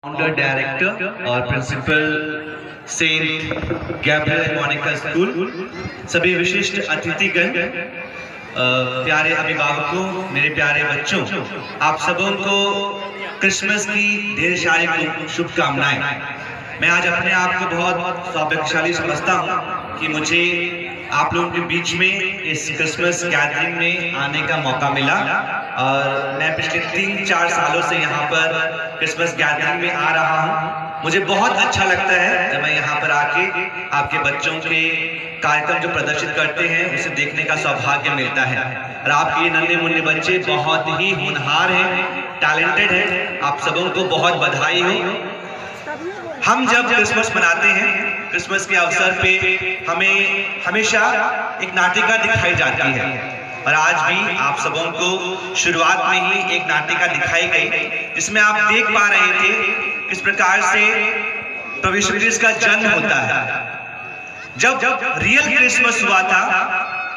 Founder director और principal saint Gabriel Monica school, सभी विशिष्ट अतिथिगण, प्यारे अभिभावकों, मेरे प्यारे बच्चों, आप सबों को क्रिसमस की ढेर सारी शुभकामनाएं। मैं आज अपने आप को बहुत सौभाग्यशाली समझता हूँ कि मुझे आप लोगों के बीच में इस क्रिसमस गैदरिंग में आने का मौका मिला। और मैं पिछले 3-4 सालों से यहाँ पर क्रिसमस गैदरिंग में आ रहा हूँ। मुझे बहुत अच्छा लगता है जब मैं यहाँ पर आके आपके बच्चों के कार्यक्रम जो प्रदर्शित करते हैं उसे देखने का सौभाग्य मिलता है। और आपके नन्हे मुन्ने बच्चे बहुत ही होनहार हैं, टैलेंटेड हैं। आप सबों को बहुत बधाई हो। हम जब क्रिसमस मनाते हैं, क्रिसमस के अवसर पे हमें हमेशा एक नाटिका दिखाई जाती है। और आज भी आप सबों को शुरुआत में ही एक नाटिका दिखाई गई जिसमें आप देख पा रहे थे किस प्रकार से प्रभु यीशु मसीह का जन्म होता है। जब रियल क्रिसमस हुआ था,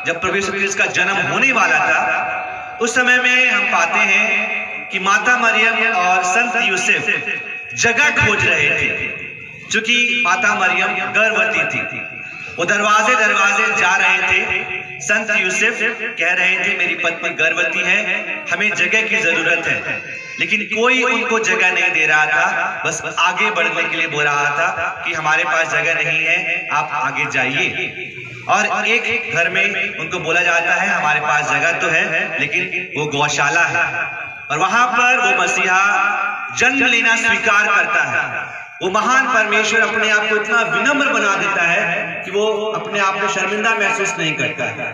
जब प्रभु यीशु मसीह का जन्म होने वाला था, उस समय में हम पाते हैं कि माता मरियम और संत यूसुफ जगह खोज रहे थे। क्योंकि माता मरियम गर्भवती थी, वो दरवाजे जा रहे थे। संत यूसुफ कह रहे थे मेरी पत्नी गर्भवती है, हमें जगह की जरूरत है। लेकिन कोई उनको जगह नहीं दे रहा था, बस आगे बढ़ने के लिए बोल रहा था कि हमारे पास जगह नहीं है, आप आगे जाइए। और एक घर में उनको बोला जाता है हमारे पास जगह तो है लेकिन वो गौशाला है। और वहां पर वो मसीहा जन्म लेना स्वीकार करता है। वो महान परमेश्वर अपने आप को इतना विनम्र बना देता है कि वो अपने आप में शर्मिंदा महसूस नहीं करता है।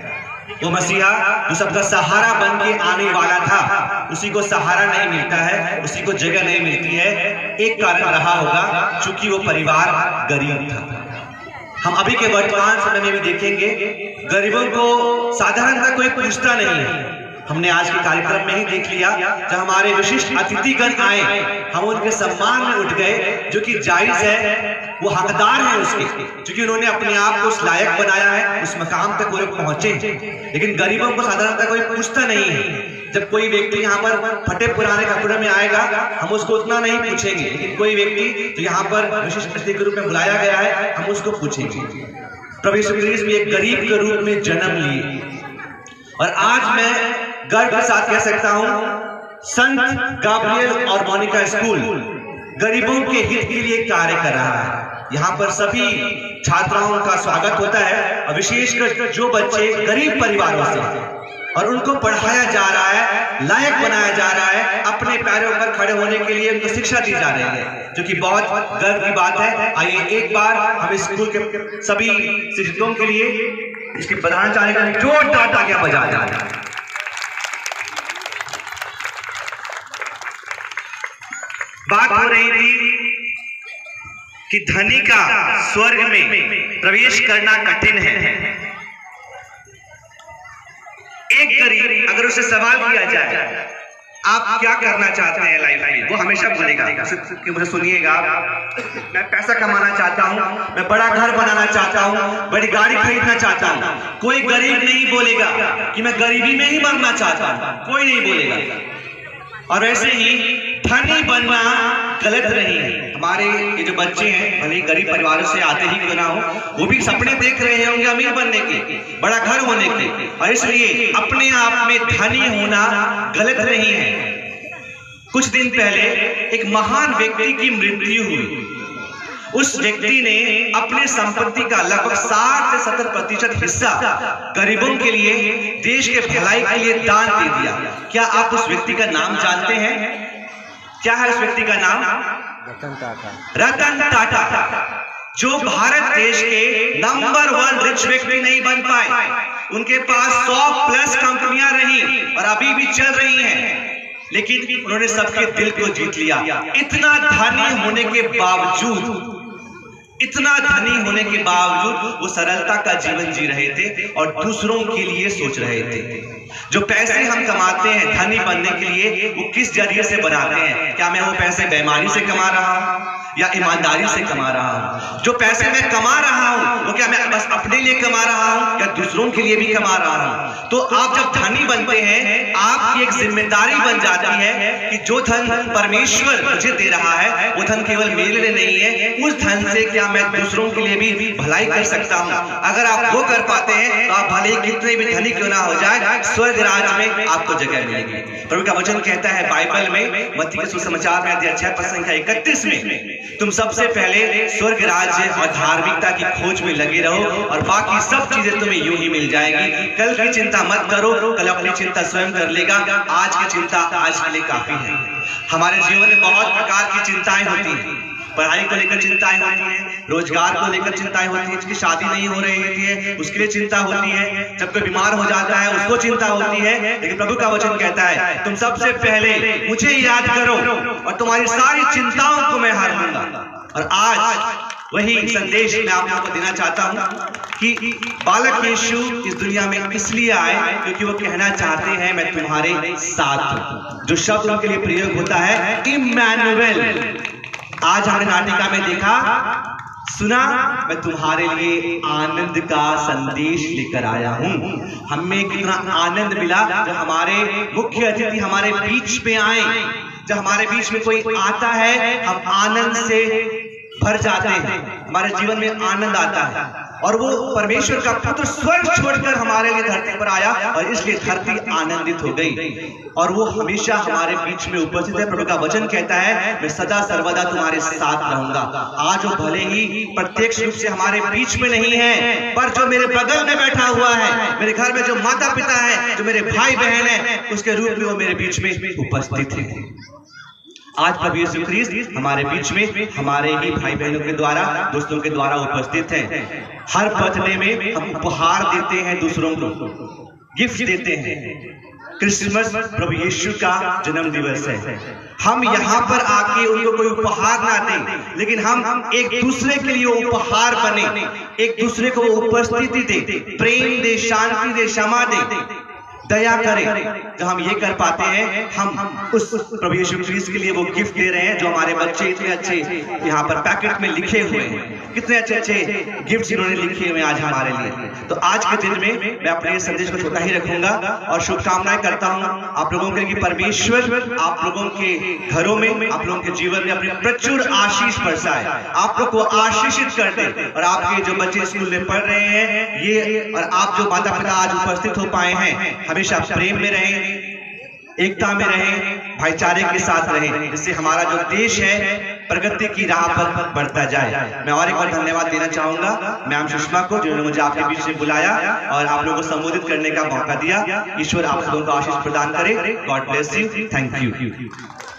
वो मसीहा जो सबका सहारा बन के आने वाला था, उसी को सहारा नहीं मिलता है, उसी को जगह नहीं मिलती है। एक कारण रहा होगा, चूंकि वो परिवार गरीब था। हम अभी के वर्तमान समय में भी देखेंगे, गरीबों को साधारणतः कोई पूछता नहीं है। हमने आज के कार्यक्रम में ही देख लिया, जब हमारे विशिष्ट अतिथिगण आए, हम उनके सम्मान में उठ गए, जो कि जायज है, वो हकदार हैं उसके, क्योंकि उन्होंने अपने आप को उस लायक बनाया है, उस मकाम तक वो लोग पहुंचे। लेकिन गरीबों को साधारणतः कोई पूछता नहीं है। जब कोई व्यक्ति यहाँ पर फटे पुराने कपड़े में आएगा, हम उसको उतना नहीं पूछेंगे। लेकिन कोई व्यक्ति जो यहाँ पर विशिष्ट अतिथि के रूप में बुलाया गया है, हम उसको पूछेंगे। प्रभु यीशु मसीह भी एक गरीब के रूप में जन्म लिए। और आज मैं गर्व के साथ कह सकता हूं, संत गैब्रियल और मोनिका स्कूल गरीबों के हित के लिए कार्य कर रहा है। यहाँ पर सभी छात्राओं का स्वागत होता है, और विशेषकर जो बच्चे गरीब परिवारों से, और उनको पढ़ाया जा रहा है, लायक बनाया जा रहा है, अपने पैरों पर खड़े होने के लिए उनको शिक्षा दी जा रही है, जो कि बहुत गर्व की बात है। आइए एक बार हम स्कूल के सभी शिक्षकों के लिए इसकी प्रधानाचार्य का जोरदार तालियां बजा जाए। बात हो रही थी कि धनी का स्वर्ग में प्रवेश करना कठिन है। एक गरीब अगर उसे सवाल किया जाए आप क्या करना चाहते हैं लाइफ में, वो हमेशा बोलेगा कि मुझे सुनिएगा, मैं पैसा कमाना चाहता हूँ, मैं बड़ा घर बनाना चाहता हूँ, बड़ी गाड़ी खरीदना चाहता हूँ। कोई गरीब नहीं बोलेगा कि मैं गरीबी में ही मरना चाहता हूँ, कोई नहीं बोलेगा। और वैसे ही धनी बनना गलत नहीं है। हमारे ये जो बच्चे हैं, भले गरीब परिवारों से आते ही क्यों ना हो, वो भी सपने देख रहे होंगे अमीर बनने के, बड़ा घर होने के। और इसलिए अपने आप में धनी होना गलत नहीं है। कुछ दिन पहले एक महान व्यक्ति की मृत्यु हुई। उस व्यक्ति ने अपने संपत्ति का लगभग 60 से 70% हिस्सा गरीबों के लिए, देश के भलाई के लिए दान दे दिया। क्या आप उस व्यक्ति का नाम जानते हैं? क्या है उस व्यक्ति का नाम? रतन टाटा, जो भारत देश के नंबर 1 रिच व्यक्ति नहीं बन पाए। उनके पास 100+ कंपनियां रही और अभी भी चल रही हैं, लेकिन उन्होंने सबके दिल को जीत लिया। इतना धनी होने के बावजूद, इतना धनी होने के बावजूद वो सरलता का जीवन जी रहे थे और दूसरों के लिए सोच रहे थे। जो पैसे हम कमाते हैं धनी बनने के लिए, वो किस जरिए से बनाते हैं? क्या मैं वो पैसे बेईमानी से कमा रहा हूं या ईमानदारी से कमा रहा हूं? जो पैसे मैं कमा रहा हूं वो क्या मैं बस अपने लिए कमा रहा हूं या दूसरों के लिए भी कमा रहा हूं? तो आप जब धनी बनते हैं, आपकी एक जिम्मेदारी बन जाती है कि जो धन परमेश्वर मुझे दे रहा है वो धन केवल मेरे लिए नहीं है, उस धन से क्या मैं दूसरों के लिए भी भलाई कर सकता हूं? अगर आप वो कर पाते हैं तो आप भले कितने भी धनी क्यों ना हो जाए, स्वर्ग राज में आपको जगह मिलेगी। प्रभु का वचन कहता है बाइबल में मत्ती के सुसमाचार में अध्याय 6 पद संख्या 31 में, तुम सबसे पहले स्वर्ग राज्य और धार्मिकता की खोज में लगे रहो और बाकी सब चीजें तुम्हें यूं ही मिल जाएगी। कल की चिंता मत करो, कल अपनी चिंता स्वयं कर लेगा। आज की चिंता आज के लिए काफी है। हमारे जीवन में बहुत प्रकार की चिंताएं होती हैं। पढ़ाई को लेकर चिंताएं होती है, रोजगार को लेकर चिंताएं होती है, जिसकी शादी नहीं हो रही होती है उसके लिए चिंता होती है, जब कोई बीमार हो जाता है उसको चिंता होती है। लेकिन प्रभु का वचन कहता है तुम सबसे पहले मुझे याद करो और तुम्हारी सारी चिंताओं को मैं हर लूंगा। और आज वही संदेश मैं आप लोगों को देना चाहता हूं कि बालक यीशु इस दुनिया में इसलिए आए क्योंकि वो कहना चाहते हैं मैं तुम्हारे साथ हूं। जो शब्द उनके लिए प्रयोग होता है इम्मानुएल। आज हमने नाटिका में देखा, सुना, मैं तुम्हारे लिए आनंद का संदेश लेकर आया हूं। हमें कितना आनंद मिला जब हमारे मुख्य अतिथि हमारे बीच में आए। जब हमारे बीच में कोई आता है हम आनंद से भर जाते हैं, हमारे जीवन में आनंद आता है। और वो परमेश्वर का पुत्र स्वर्ग छोड़कर हमारे लिए धरती पर आया और इसलिए धरती आनंदित हो गई और वो हमेशा हमारे बीच में उपस्थित है। प्रभु का वचन कहता है मैं सदा सर्वदा तुम्हारे साथ रहूंगा। आज वो भले ही प्रत्यक्ष रूप से हमारे बीच में नहीं है, पर जो मेरे बगल में बैठा हुआ है, मेरे घर में जो माता पिता है, जो मेरे भाई बहन है, उसके रूप में वो मेरे बीच में उपस्थित है। आज प्रभु यीशु ख्रीस्त हमारे बीच में हमारे ही भाई बहनों के द्वारा, दोस्तों के द्वारा उपस्थित हैं। हर बर्थडे में हम उपहार देते हैं, दूसरों को गिफ्ट देते हैं। क्रिसमस प्रभु यीशु का जन्म दिवस है। हम यहाँ पर आके उनको कोई उपहार ना दें, लेकिन हम एक दूसरे के लिए उपहार बने, एक दूसरे को उपस्थिति दे, प्रेम दे, शांति दे, क्षमा दे, दया करें। जब हम ये कर पाते हैं हम उस प्रभु यीशु ख्रीस्त के लिए वो गिफ्ट दे रहे हैं। जो हमारे बच्चे इतने अच्छे यहाँ पर पैकेट में लिखे हुए हैं, कितने अच्छे अच्छे गिफ्ट इन्होंने लिखे हुए आज हमारे लिए। तो आज के दिन में मैं अपने संदेश को छोटा ही रखूंगा और शुभकामनाएं करता हूँ आप लोगों के लिए कि परमेश्वर आप लोगों के घरों में, आप लोगों के जीवन में अपनी प्रचुर आशीष बरसाए, आप लोग को आशीषित कर दे। और आपके जो बच्चे स्कूल में पढ़ रहे हैं ये, और आप जो माता पिता आज उपस्थित हो पाए हैं, हमेशा प्रेम में रहें, एकता में रहें, भाईचारे के साथ रहें, जिससे हमारा जो देश है प्रगति की राह पर बढ़ता जाए। मैं और एक बार धन्यवाद देना चाहूंगा मैम सुषमा को, जिन्होंने मुझे आपके बीच में बुलाया और आप लोगों को संबोधित करने का मौका दिया। ईश्वर आप लोगों को आशीष प्रदान करे। God bless you. Thank you.